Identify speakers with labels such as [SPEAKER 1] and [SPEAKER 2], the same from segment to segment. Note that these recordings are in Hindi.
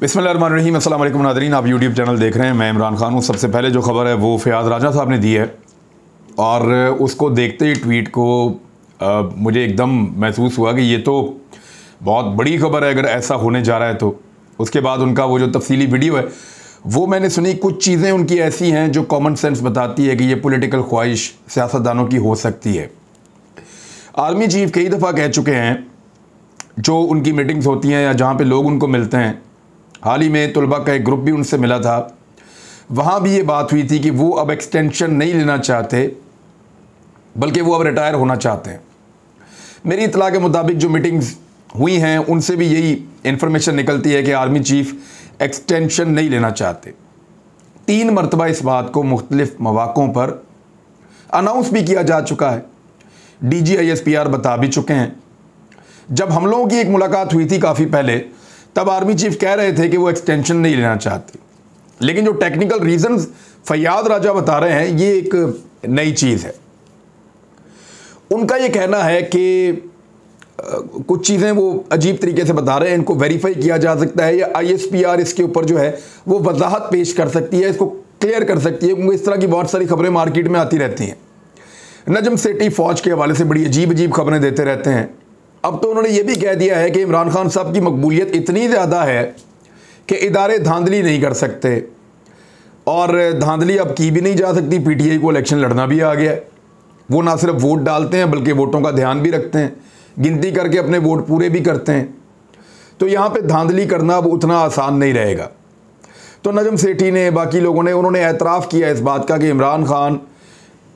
[SPEAKER 1] बिस्मिल्लाहिर्रहमानिर्रहीम। अस्सलाम वालेकुम नाज़रीन, आप यूट्यूब चैनल देख रहे हैं। मैं इमरान खान हूँ। सबसे पहले जो खबर है वो फ़याज़ राजा साहब ने दी है और उसको देखते ही ट्वीट को मुझे एकदम महसूस हुआ कि ये तो बहुत बड़ी खबर है अगर ऐसा होने जा रहा है तो। उसके बाद उनका वो जो तफसीली वीडियो है वो मैंने सुनी। कुछ चीज़ें उनकी ऐसी हैं जो कॉमन सेंस बताती है कि ये पॉलिटिकल ख्वाहिश सियासतदानों की हो सकती है। आर्मी चीफ कई दफ़ा कह चुके हैं, जो उनकी मीटिंग्स होती हैं या जहाँ पे लोग उनको मिलते हैं, हाल ही में तलबा का एक ग्रुप भी उनसे मिला था, वहाँ भी ये बात हुई थी कि वो अब एक्सटेंशन नहीं लेना चाहते बल्कि वो अब रिटायर होना चाहते हैं। मेरी इतला के मुताबिक जो मीटिंग्स हुई हैं उनसे भी यही इन्फॉर्मेशन निकलती है कि आर्मी चीफ एक्सटेंशन नहीं लेना चाहते। 3 मरतबा इस बात को मुख्तलिफ मौक़ों पर अनाउंस भी किया जा चुका है। DG/ISPR बता भी चुके हैं। जब हम लोगों की एक मुलाकात हुई थी काफ़ी पहले, तब आर्मी चीफ कह रहे थे कि वो एक्सटेंशन नहीं लेना चाहते, लेकिन जो टेक्निकल रीजंस फ़याज़ राजा बता रहे हैं ये एक नई चीज़ है। उनका ये कहना है कि कुछ चीज़ें वो अजीब तरीके से बता रहे हैं, इनको वेरीफाई किया जा सकता है या ISPR इसके ऊपर जो है वो वजाहत पेश कर सकती है, इसको क्लियर कर सकती है, क्योंकि इस तरह की बहुत सारी खबरें मार्केट में आती रहती हैं। नजम सेठी फ़ौज के हवाले से बड़ी अजीब खबरें देते रहते हैं। अब तो उन्होंने ये भी कह दिया है कि इमरान खान साहब की मकबूलियत इतनी ज़्यादा है कि इदारे धांधली नहीं कर सकते, और धांधली अब की भी नहीं जा सकती। PTI को इलेक्शन लड़ना भी आ गया है। वो ना सिर्फ वोट डालते हैं बल्कि वोटों का ध्यान भी रखते हैं, गिनती करके अपने वोट पूरे भी करते हैं। तो यहाँ पे धांधली करना अब उतना आसान नहीं रहेगा। तो नजम सेठी ने, बाकी लोगों ने, उन्होंने एतराफ़ किया इस बात का कि इमरान खान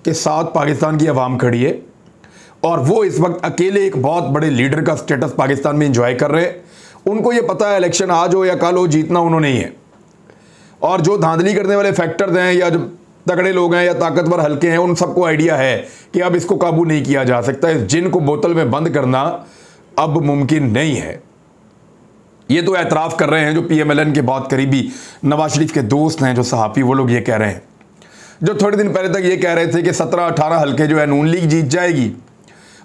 [SPEAKER 1] के साथ पाकिस्तान की आवाम खड़ी है और वो इस वक्त अकेले एक बहुत बड़े लीडर का स्टेटस पाकिस्तान में एंजॉय कर रहे हैं। उनको ये पता है इलेक्शन आज हो या कल हो, जीतना उन्होंने ही है। और जो धांधली करने वाले फैक्टर्स हैं या जो तगड़े लोग हैं या ताकतवर हल्के हैं, उन सबको आइडिया है कि अब इसको काबू नहीं किया जा सकता। इस जिन को बोतल में बंद करना अब मुमकिन नहीं है। ये तो एतराफ़ कर रहे हैं जो PMLN के बहुत करीबी नवाज शरीफ के दोस्त हैं, जो सहाफ़ी, वो लोग ये कह रहे हैं, जो थोड़े दिन पहले तक ये कह रहे थे कि 17-18 हल्के जो है नून लीग जीत जाएगी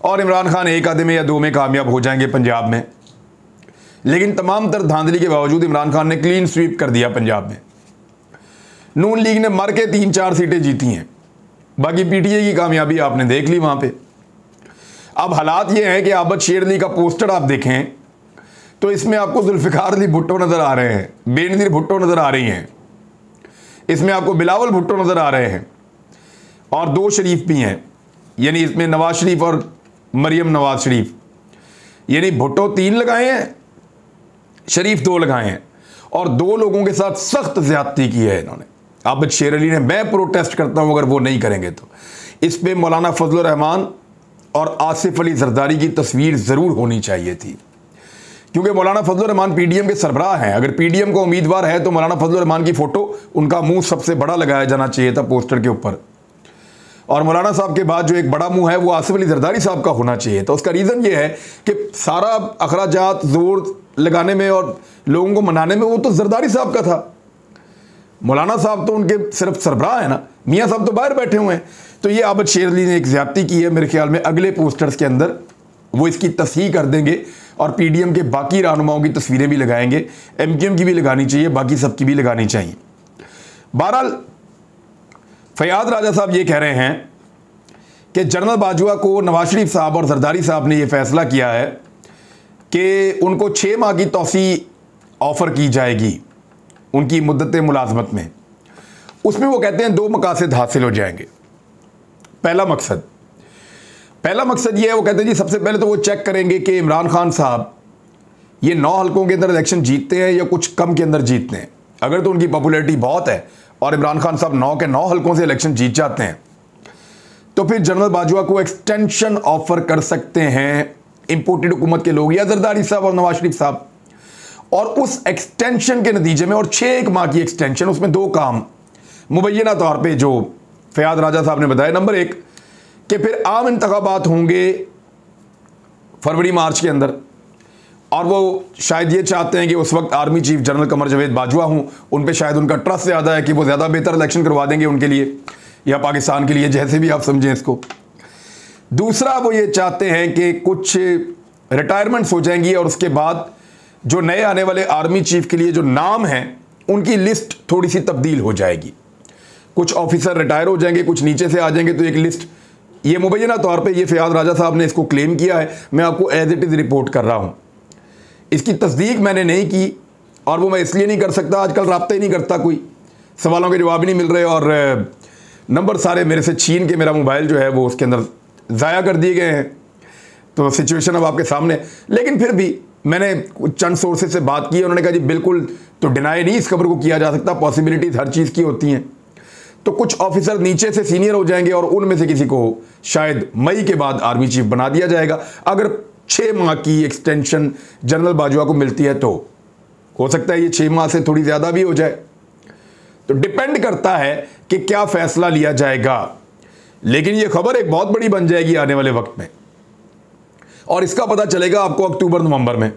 [SPEAKER 1] और इमरान खान 1 आधे में या 2 में कामयाब हो जाएंगे पंजाब में। लेकिन तमाम तर धांधली के बावजूद इमरान खान ने क्लीन स्वीप कर दिया पंजाब में। नून लीग ने मर के 3-4 सीटें जीती हैं, बाकी PTI की कामयाबी आपने देख ली वहाँ पे। अब हालात ये हैं कि आबद शेर अली का पोस्टर आप देखें तो इसमें आपको जुल्फ़िकार अली भुट्टो नज़र आ रहे हैं, बेनज़ीर भुट्टो नज़र आ रही हैं, इसमें आपको बिलावल भुट्टो नज़र आ रहे हैं और 2 शरीफ भी हैं, यानी इसमें नवाज शरीफ और मरियम नवाज शरीफ, यानी भुट्टो 3 लगाए हैं, शरीफ 2 लगाए हैं और 2 लोगों के साथ सख्त ज़्यादती की है इन्होंने। आबिद शेर अली ने, मैं प्रोटेस्ट करता हूं अगर वो नहीं करेंगे तो। इस पे मौलाना फजलुर रहमान और आसिफ अली जरदारी की तस्वीर ज़रूर होनी चाहिए थी, क्योंकि मौलाना फजलुर रहमान PDM के सरबराह हैं। अगर PDM को उम्मीदवार है तो मौलाना फजलुर रहमान की फ़ोटो, उनका मुंह सबसे बड़ा लगाया जाना चाहिए था पोस्टर के ऊपर, और मौलाना साहब के बाद जो एक बड़ा मुंह है वो आसिफ अली जरदारी साहब का होना चाहिए। तो उसका रीज़न ये है कि सारा अखराजात जोर लगाने में और लोगों को मनाने में वो तो जरदारी साहब का था। मौलाना साहब तो उनके सिर्फ सरबराह है ना, मियाँ साहब तो बाहर बैठे हुए हैं। तो ये आबिद शेर अली ने एक ज़्यादती की है। मेरे ख्याल में अगले पोस्टर्स के अंदर वो इसकी तस्हीह कर देंगे और PDM के बाकी रहनुमाओं की तस्वीरें भी लगाएंगे। MQM की भी लगानी चाहिए, बाकी सबकी भी लगानी चाहिए। बहरहाल फ़याज़ राजा साहब ये कह रहे हैं कि जनरल बाजवा को नवाज शरीफ साहब और जरदारी साहब ने यह फ़ैसला किया है कि उनको 6 माह की तौसी ऑफ़र की जाएगी उनकी मुद्दत मुलाजमत में। उसमें वो कहते हैं 2 मकासद हासिल हो जाएंगे। पहला मकसद ये है, वो कहते हैं जी सबसे पहले तो वो चेक करेंगे कि इमरान खान साहब ये 9 हल्कों के अंदर इलेक्शन जीतते हैं या कुछ कम के अंदर जीतते हैं। अगर तो उनकी पॉपुलैरिटी बहुत है और इमरान खान साहब 9 के 9 हल्कों से इलेक्शन जीत जाते हैं तो फिर जनरल बाजवा को एक्सटेंशन ऑफर कर सकते हैं इंपोर्टेड हुकूमत के लोग या जरदारी साहब और नवाज शरीफ साहब। और उस एक्सटेंशन के नतीजे में, और 6 माह की एक्सटेंशन, उसमें 2 काम मुबैना तौर पे जो फ़याज़ राजा साहब ने बताया। नंबर 1 कि फिर आम इंतखाबात होंगे फरवरी-मार्च के अंदर, और वो शायद ये चाहते हैं कि उस वक्त army chief general Qamar Javed Bajwa हूँ, उन पे शायद उनका ट्रस्ट ज़्यादा है कि वो ज़्यादा बेहतर इलेक्शन करवा देंगे उनके लिए या पाकिस्तान के लिए, जैसे भी आप समझें इसको। दूसरा, वो ये चाहते हैं कि कुछ रिटायरमेंट्स हो जाएंगी और उसके बाद जो नए आने वाले आर्मी चीफ के लिए जो नाम हैं उनकी लिस्ट थोड़ी सी तब्दील हो जाएगी। कुछ ऑफिसर रिटायर हो जाएंगे, कुछ नीचे से आ जाएंगे, तो एक लिस्ट, ये मुबैना तौर पे ये फ़याज़ राजा साहब ने इसको क्लेम किया है, मैं आपको एज इट इज़ रिपोर्ट कर रहा हूँ। इसकी तस्दीक मैंने नहीं की, और वो मैं इसलिए नहीं कर सकता, आजकल रब्ता ही नहीं करता, कोई सवालों के जवाब ही नहीं मिल रहे, और नंबर सारे मेरे से छीन के मेरा मोबाइल जो है वो उसके अंदर ज़ाया कर दिए गए हैं। तो सिचुएशन अब आपके सामने, लेकिन फिर भी मैंने चंद सोर्सेज से बात की, उन्होंने कहा जी बिल्कुल तो डिनाई नहीं इस खबर को किया जा सकता, पॉसिबिलिटीज़ हर चीज़ की होती हैं। तो कुछ ऑफिसर नीचे से सीनियर हो जाएंगे और उनमें से किसी को शायद मई के बाद आर्मी चीफ बना दिया जाएगा। अगर 6 माह की एक्सटेंशन जनरल बाजवा को मिलती है तो हो सकता है ये 6 माह से थोड़ी ज़्यादा भी हो जाए। तो डिपेंड करता है कि क्या फैसला लिया जाएगा, लेकिन ये खबर एक बहुत बड़ी बन जाएगी आने वाले वक्त में, और इसका पता चलेगा आपको अक्टूबर नवंबर में।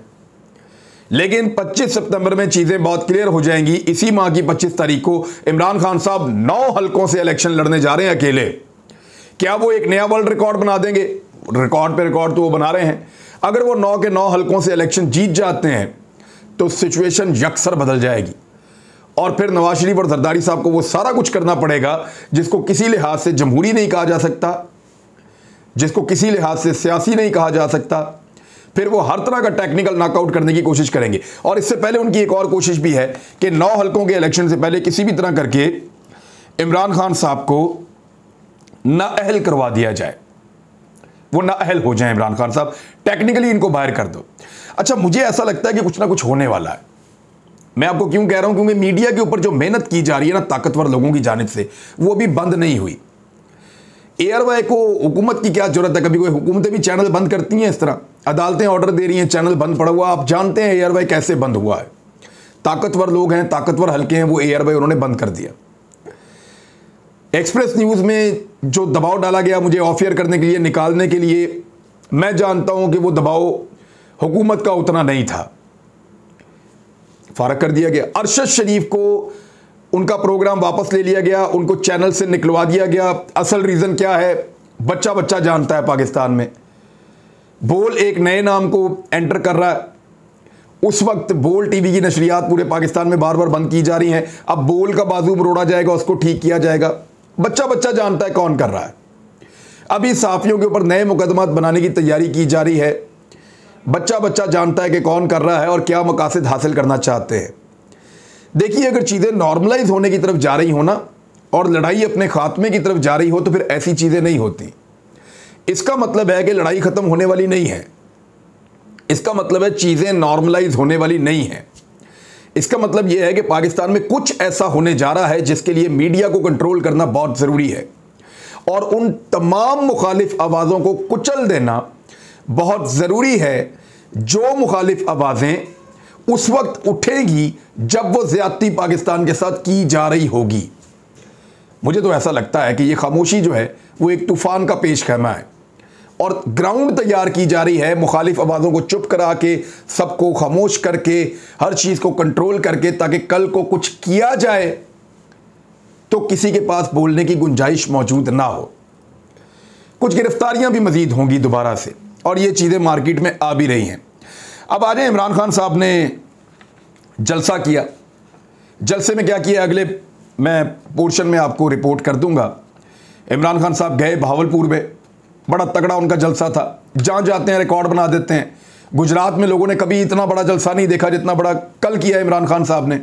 [SPEAKER 1] लेकिन 25 सितंबर में चीज़ें बहुत क्लियर हो जाएंगी। इसी माह की 25 तारीख को इमरान खान साहब 9 हलकों से इलेक्शन लड़ने जा रहे हैं अकेले। क्या वो एक नया वर्ल्ड रिकॉर्ड बना देंगे? रिकॉर्ड पे रिकॉर्ड तो वो बना रहे हैं। अगर वो 9 के 9 हलकों से इलेक्शन जीत जाते हैं तो सिचुएशन यकसर बदल जाएगी, और फिर नवाज शरीफ और जरदारी साहब को वो सारा कुछ करना पड़ेगा जिसको किसी लिहाज से जमहूरी नहीं कहा जा सकता, जिसको किसी लिहाज से सियासी नहीं कहा जा सकता। फिर वो हर तरह का टेक्निकल नॉकआउट करने की कोशिश करेंगे। और इससे पहले उनकी एक और कोशिश भी है कि 9 हलकों के इलेक्शन से पहले किसी भी तरह करके इमरान खान साहब को नाअहल करवा दिया जाए, वो नाअहल हो जाए इमरान खान साहब, टेक्निकली इनको बाहर कर दो। अच्छा, मुझे ऐसा लगता है कि कुछ ना कुछ होने वाला है। मैं आपको क्यों कह रहा हूं? क्योंकि मीडिया के ऊपर जो मेहनत की जा रही है ना ताकतवर लोगों की जानिब से, वो भी बंद नहीं हुई। एयरवाई को हुकूमत की क्या जरूरत है? कभी कोई हुकूमतें भी चैनल बंद करती हैं इस तरह, अदालतें ऑर्डर दे रही हैं, चैनल बंद पड़ा हुआ। आप जानते हैं एयरवाई कैसे बंद हुआ है? ताकतवर लोग हैं, ताकतवर हल्के हैं, वो एयरवाई उन्होंने बंद कर दिया। एक्सप्रेस न्यूज़ में जो दबाव डाला गया मुझे ऑफ एयर करने के लिए, निकालने के लिए, मैं जानता हूं कि वो दबाव हुकूमत का उतना नहीं था, फारग कर दिया गया। अरशद शरीफ को उनका प्रोग्राम वापस ले लिया गया, उनको चैनल से निकलवा दिया गया। असल रीज़न क्या है बच्चा बच्चा जानता है। पाकिस्तान में बोल एक नए नाम को एंटर कर रहा है। उस वक्त बोल टीवी की नशरियात पूरे पाकिस्तान में बार बार बंद की जा रही हैं। अब बोल का बाजू मरोड़ा जाएगा, उसको ठीक किया जाएगा। बच्चा बच्चा जानता है कौन कर रहा है। अभी सहाफ़ियों के ऊपर नए मुकदमात बनाने की तैयारी की जा रही है। बच्चा बच्चा जानता है कि कौन कर रहा है और क्या मकासद हासिल करना चाहते हैं। देखिए, अगर चीज़ें नॉर्मलाइज होने की तरफ जा रही हो ना, और लड़ाई अपने खात्मे की तरफ जा रही हो, तो फिर ऐसी चीज़ें नहीं होती। इसका मतलब है कि लड़ाई ख़त्म होने वाली नहीं है। इसका मतलब है चीज़ें नॉर्मलाइज होने वाली नहीं है। इसका मतलब यह है कि पाकिस्तान में कुछ ऐसा होने जा रहा है जिसके लिए मीडिया को कंट्रोल करना बहुत ज़रूरी है, और उन तमाम मुखालिफ आवाज़ों को कुचल देना बहुत ज़रूरी है जो मुखालिफ आवाज़ें उस वक्त उठेंगी जब वो ज़्यादती पाकिस्तान के साथ की जा रही होगी। मुझे तो ऐसा लगता है कि ये खामोशी जो है वो एक तूफ़ान का पेश खैमा है, और ग्राउंड तैयार की जा रही है मुखालिफ आवाज़ों को चुप करा के, सबको खामोश करके, हर चीज़ को कंट्रोल करके, ताकि कल को कुछ किया जाए तो किसी के पास बोलने की गुंजाइश मौजूद ना हो। कुछ गिरफ्तारियां भी मजीद होंगी दोबारा से, और ये चीज़ें मार्केट में आ भी रही हैं। अब आ जाए, इमरान खान साहब ने जलसा किया। जलसे में क्या किया अगले मैं पोर्शन में आपको रिपोर्ट कर दूंगा। इमरान खान साहब गए बहावलपुर में, बड़ा तगड़ा उनका जलसा था। जहाँ जाते हैं रिकॉर्ड बना देते हैं। गुजरात में लोगों ने कभी इतना बड़ा जलसा नहीं देखा जितना बड़ा कल किया इमरान खान साहब ने।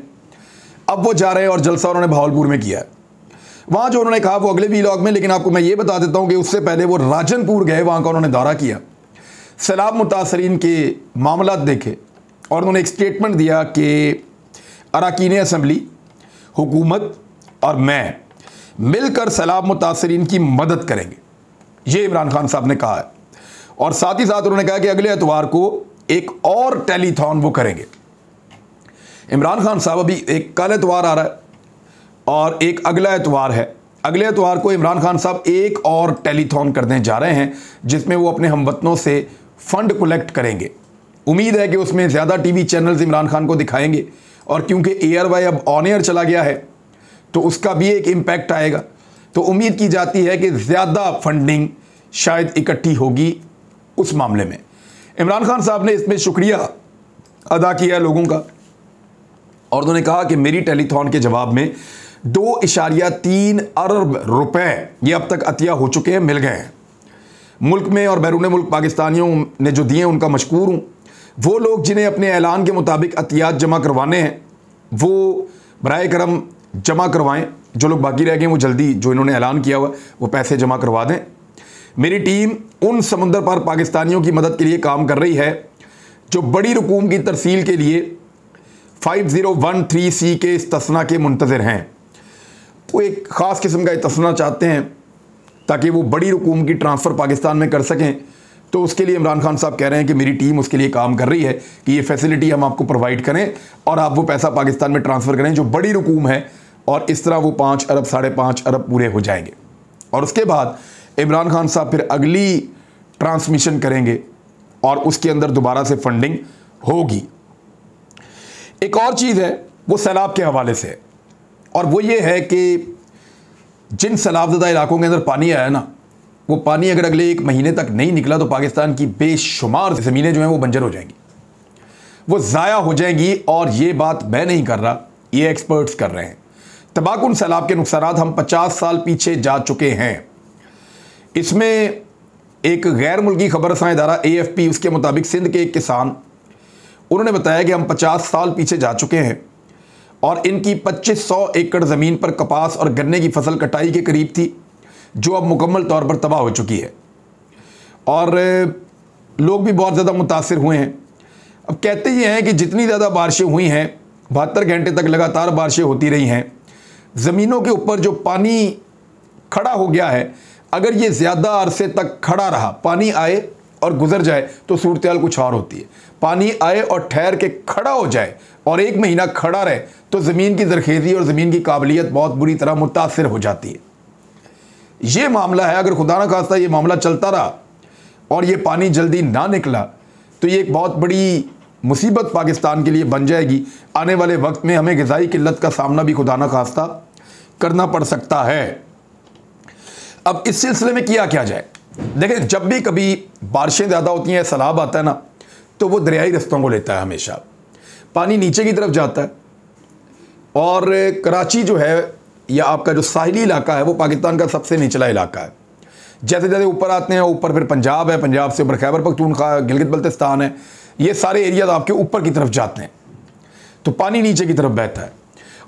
[SPEAKER 1] अब वो जा रहे हैं और जलसा उन्होंने बहावलपुर में किया। वहाँ जो उन्होंने कहा वो अगले व्लॉग में, लेकिन आपको मैं ये बता देता हूँ कि उससे पहले वो राजनपुर गए, वहाँ का उन्होंने दौरा किया, सैलाब मुतासरीन के मामला देखे, और उन्होंने एक स्टेटमेंट दिया कि अरकान असम्बली, हुकूमत और मैं मिलकर सैलाब मुतासरीन की मदद करेंगे। ये इमरान खान साहब ने कहा है, और साथ ही साथ उन्होंने कहा कि अगले एतवार को एक और टेलीथॉन वो करेंगे। इमरान खान साहब अभी एक कल एतवार आ रहा है और एक अगला एतवार है। अगले एतवार को इमरान खान साहब एक और टेलीथॉन करने जा रहे हैं जिसमें वो अपने हमवतनों से फ़ंड कलेक्ट करेंगे। उम्मीद है कि उसमें ज़्यादा टीवी चैनल्स इमरान खान को दिखाएंगे, और क्योंकि एयरवाई अब ऑन एयर चला गया है तो उसका भी एक इम्पैक्ट आएगा। तो उम्मीद की जाती है कि ज़्यादा फंडिंग शायद इकट्ठी होगी उस मामले में। इमरान खान साहब ने इसमें शुक्रिया अदा किया है लोगों का। और उन्होंने कहा कि मेरी टेलीथॉन के जवाब में 2.3 अरब रुपए ये अब तक अतिया हो चुके हैं, मिल गए हैं। मुल्क में और बैरून मुल्क पाकिस्तानियों ने जो दिए उनका मशकूर हूँ। वो लोग जिन्हें अपने ऐलान के मुताबिक अतियात जमा करवाने हैं वो बराए करम जमा करवाएं। जो लोग बाकी रह गए वो जल्दी, जो इन्होंने ऐलान किया हुआ वो पैसे जमा करवा दें। मेरी टीम उन समुंदर पार पाकिस्तानियों की मदद के लिए काम कर रही है जो बड़ी रकूम की तरसील के लिए 5013C के इस्तस्ना के मुंतज़िर हैं। वो एक ख़ास किस्म का इस्तस्ना चाहते हैं ताकि वो बड़ी रकूम की ट्रांसफ़र पाकिस्तान में कर सकें। तो उसके लिए इमरान खान साहब कह रहे हैं कि मेरी टीम उसके लिए काम कर रही है कि ये फैसिलिटी हम आपको प्रोवाइड करें और आप वो पैसा पाकिस्तान में ट्रांसफ़र करें जो बड़ी रकूम है, और इस तरह वो 5 अरब 5.5 अरब पूरे हो जाएंगे। और उसके बाद इमरान खान साहब फिर अगली ट्रांसमिशन करेंगे और उसके अंदर दोबारा से फंडिंग होगी। एक और चीज़ है वो सैलाब के हवाले से, और वो ये है कि जिन सैलाबज़दा इलाकों के अंदर पानी आया ना, वो पानी अगर अगले 1 महीने तक नहीं निकला तो पाकिस्तान की बेशुमार ज़मीनें जो हैं वो बंजर हो जाएंगी, वो ज़ाया हो जाएंगी। और ये बात मैं नहीं कर रहा, ये एक्सपर्ट्स कर रहे हैं। तबाहकुन सैलाब के नुकसानात हम 50 साल पीछे जा चुके हैं। इसमें एक गैर मुल्की खबरसां इदारा AFP उसके मुताबिक सिंध के एक किसान उन्होंने बताया कि हम 50 साल पीछे जा चुके हैं और इनकी 2500 एकड़ ज़मीन पर कपास और गन्ने की फसल कटाई के करीब थी, जो अब मुकम्मल तौर पर तबाह हो चुकी है और लोग भी बहुत ज़्यादा मुतासिर हुए हैं। अब कहते ये हैं कि जितनी ज़्यादा बारिशें हुई हैं, 72 घंटे तक लगातार बारिशें होती रही हैं, ज़मीनों के ऊपर जो पानी खड़ा हो गया है, अगर ये ज़्यादा अरसे तक खड़ा रहा, पानी आए और गुजर जाए तो सूरत हाल कुछ और होती है। पानी आए और ठहर के खड़ा हो जाए और 1 महीना खड़ा रहे तो ज़मीन की ज़रखेज़ी और ज़मीन की काबिलियत बहुत बुरी तरह मुतासिर हो जाती है। ये मामला है, अगर खुदा न खास्ता ये मामला चलता रहा और ये पानी जल्दी ना निकला तो ये एक बहुत बड़ी मुसीबत पाकिस्तान के लिए बन जाएगी। आने वाले वक्त में हमें ग़िज़ाई किल्लत का सामना भी खुदा न खास्ता करना पड़ सकता है। अब इस सिलसिले में किया क्या जाए? देखें, जब भी कभी बारिशें ज़्यादा होती हैं, सैलाब आता है ना, तो वो दरियाई रस्तों को लेता है। हमेशा पानी नीचे की तरफ जाता है और कराची जो है या आपका जो साहिली इलाका है वो पाकिस्तान का सबसे निचला इलाका है। जैसे जैसे ऊपर आते हैं, ऊपर फिर पंजाब है, पंजाब से ऊपर खैबर पख्तूनख्वा, गिलगित बल्तिस्तान है, ये सारे एरियाज आपके ऊपर की तरफ जाते हैं, तो पानी नीचे की तरफ बहता है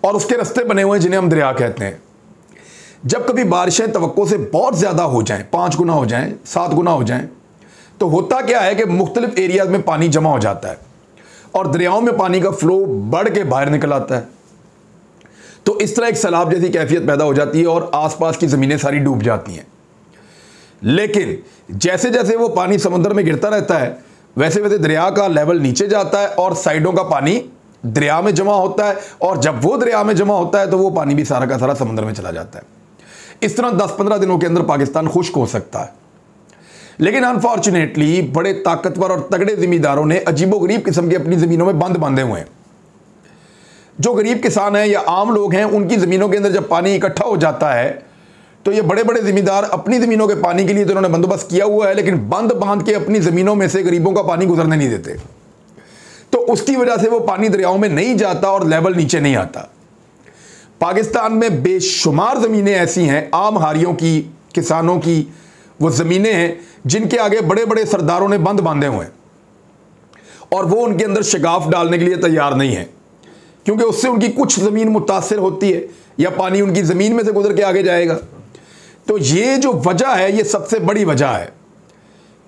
[SPEAKER 1] और उसके रास्ते बने हुए हैं जिन्हें हम दरिया कहते हैं। जब कभी बारिशें तवक्को से बहुत ज़्यादा हो जाएं, 5 गुना हो जाएं, 7 गुना हो जाएं, तो होता क्या है कि मुख्तलिफ एरियाज में पानी जमा हो जाता है और दरियाओं में पानी का फ्लो बढ़ के बाहर निकल आता है। तो इस तरह एक सैलाब जैसी कैफियत पैदा हो जाती है और आसपास की ज़मीनें सारी डूब जाती हैं। लेकिन जैसे जैसे वो पानी समुद्र में गिरता रहता है, वैसे वैसे दरिया का लेवल नीचे जाता है और साइडों का पानी दरिया में जमा होता है, और जब वो दरिया में जमा होता है तो वो पानी भी सारा का सारा समुद्र में चला जाता है। इस तरह 10-15 दिनों के अंदर पाकिस्तान खुश्क हो सकता है। लेकिन अनफॉर्चुनेटली बड़े ताकतवर और तगड़े ज़मींदारों ने अजीबोगरीब किस्म की अपनी ज़मीनों में बंद बांधे हुए हैं। जो गरीब किसान हैं या आम लोग हैं, उनकी ज़मीनों के अंदर जब पानी इकट्ठा हो जाता है तो ये बड़े बड़े ज़मींदार अपनी ज़मीनों के पानी के लिए तो उन्होंने बंदोबस्त किया हुआ है, लेकिन बंद बांध के अपनी ज़मीनों में से गरीबों का पानी गुजरने नहीं देते। तो उसकी वजह से वो पानी दरियाओं में नहीं जाता और लेवल नीचे नहीं आता। पाकिस्तान में बेशुमार ज़मीनें ऐसी हैं, आम हारियों की, किसानों की वो ज़मीनें हैं जिनके आगे बड़े बड़े सरदारों ने बंद बांधे हुए हैं और वो उनके अंदर शिगाफ डालने के लिए तैयार नहीं है, क्योंकि उससे उनकी कुछ ज़मीन मुतासिर होती है या पानी उनकी ज़मीन में से गुजर के आगे जाएगा। तो ये जो वजह है, ये सबसे बड़ी वजह है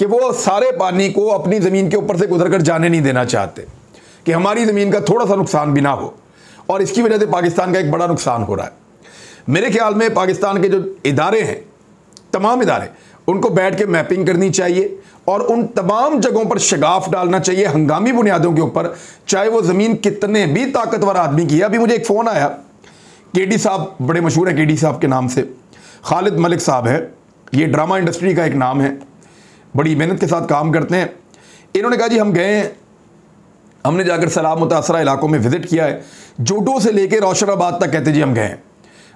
[SPEAKER 1] कि वो सारे पानी को अपनी ज़मीन के ऊपर से गुजर कर जाने नहीं देना चाहते कि हमारी ज़मीन का थोड़ा सा नुकसान भी ना हो, और इसकी वजह से पाकिस्तान का एक बड़ा नुकसान हो रहा है। मेरे ख्याल में पाकिस्तान के जो इदारे हैं, तमाम इदारे, उनको बैठ के मैपिंग करनी चाहिए और उन तमाम जगहों पर शिगाफ डालना चाहिए हंगामी बुनियादों के ऊपर, चाहे वो ज़मीन कितने भी ताकतवर आदमी की है। अभी मुझे एक फ़ोन आया, केडी साहब बड़े मशहूर हैं, केडी साहब के नाम से, खालिद मलिक साहब है, ये ड्रामा इंडस्ट्री का एक नाम है, बड़ी मेहनत के साथ काम करते हैं। इन्होंने कहा जी हम गए हैं, हमने जाकर सैलाब मुतासरा इलाकों में विज़िट किया है, जोडो से लेकर रोशनाबाद तक कहते जी हम गए हैं।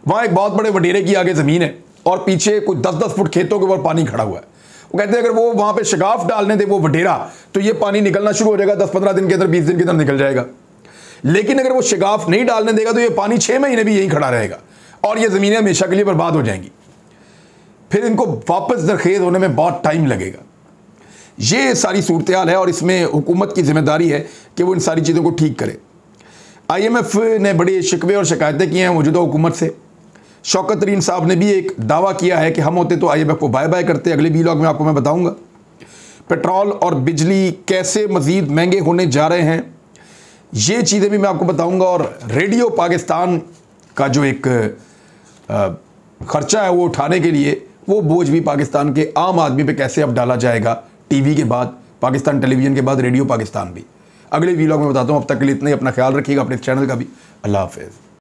[SPEAKER 1] वहाँ एक बहुत बड़े वडेरे की आगे ज़मीन है और पीछे कुछ 10-10 फुट खेतों के ऊपर पानी खड़ा हुआ है। वो कहते हैं अगर वो वहाँ पे शगाफ डालने दे वो वडेरा, तो ये पानी निकलना शुरू हो जाएगा 10-15 दिन के अंदर, 20 दिन के अंदर निकल जाएगा। लेकिन अगर वो शगाफ नहीं डालने देगा तो ये पानी 6 महीने भी यहीं खड़ा रहेगा और ये ज़मीनें हमेशा के लिए बर्बाद हो जाएंगी। फिर इनको वापस दरखेज होने में बहुत टाइम लगेगा। ये सारी सूरत हाल है और इसमें हुकूमत की जिम्मेदारी है कि वो इन सारी चीज़ों को ठीक करे। IMF ने बड़े शिकवे और शिकायतें की हैं मौजूदा हुकूमत से। शौकत तरीन साहब ने भी एक दावा किया है कि हम होते तो IMF को बाय बाय करते। अगले व्लॉग में आपको मैं बताऊंगा पेट्रोल और बिजली कैसे मज़ीद महंगे होने जा रहे हैं, ये चीज़ें भी मैं आपको बताऊंगा। और रेडियो पाकिस्तान का जो एक ख़र्चा है वो उठाने के लिए वो बोझ भी पाकिस्तान के आम आदमी पे कैसे अब डाला जाएगा, टीवी के बाद, पाकिस्तान टेलीविज़न के बाद रेडियो पाकिस्तान भी। अगले व्लॉग में बताता हूँ। अब तक के लिए इतना ही। अपना ख्याल रखिएगा, अपने चैनल का भी। अल्लाह हाफ़िज़।